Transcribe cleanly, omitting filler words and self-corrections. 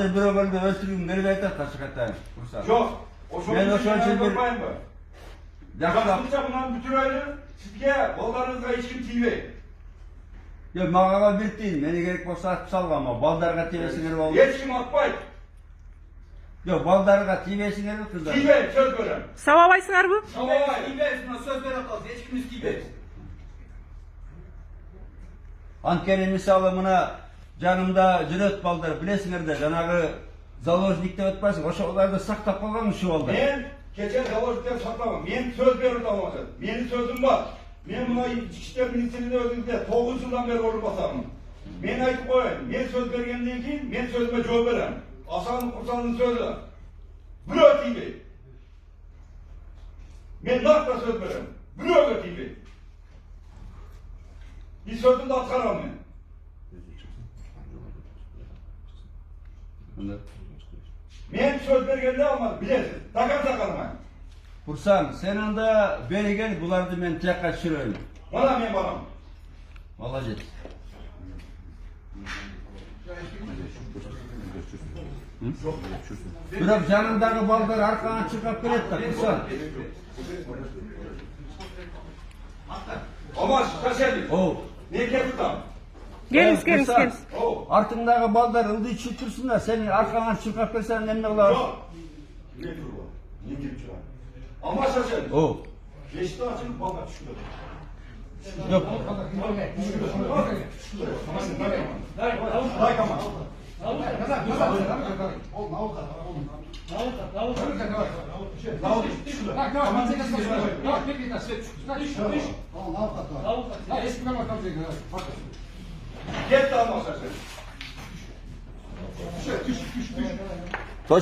Hazır bir oğulda öldürüyorum, nereye aytar taşık atayım. Yok. O çok Ben o bir şöyle şey bir- yapmayın mı? Yakışık. Yakışıkça bundan bütün ayrı, sizge, bollarınızga hiç kim TV. Ya mağara bildiğin, beni gerek olsa at sallama, baldarga TV'sine oldu. Hiç kim atmayın. Yok, baldarga TV'sine mi kızlar? TV, söz verem. Savabaysınlar bu. Tamam. Söz veren kalsın. Hiç kimimiz gibi. Ankerin misalımına canımda cüret baldır, bilesiniz de canağı zaложникte ötmezsin, o şoğlarda saktap kalgan şu oldu. Men keçen zaложникten saklamam. Men söz verir olmadı. Menin sözüm var. Men buna İçki İşler Ministrliği'nde özünde 9 yıldan beri olup basamın. Men aytıp koyayım. Men söz vergenden keyin men sözüme cevap verem. Asanın kursanın sözü. Bürö TV. Men nakla söz verem. Bürö TV. Bir sözümde atkaram men. Men söz vergende almadım. Bilesin. Takar takarım. Bursan, senin de beni gel, bulardı ben tek kaçırıyorum. Bana men baram. Vallahi jet. Bırak canımdaki balları arkana çıkıp bilet de bursan. Ama kaçerdin. O. Ne keputam? Geliniz, geliniz, Bursan, geliniz. O. Artındaki ballar ıldı çıktırsınlar, senin arkadan çıkıp bilsen ne olur? Yok. Ne durma? Ne gibi çıkar? Ama kaçerdin. O. Geçti açılıp bana çıkıyor. Yok. Like ama. Get daha masası.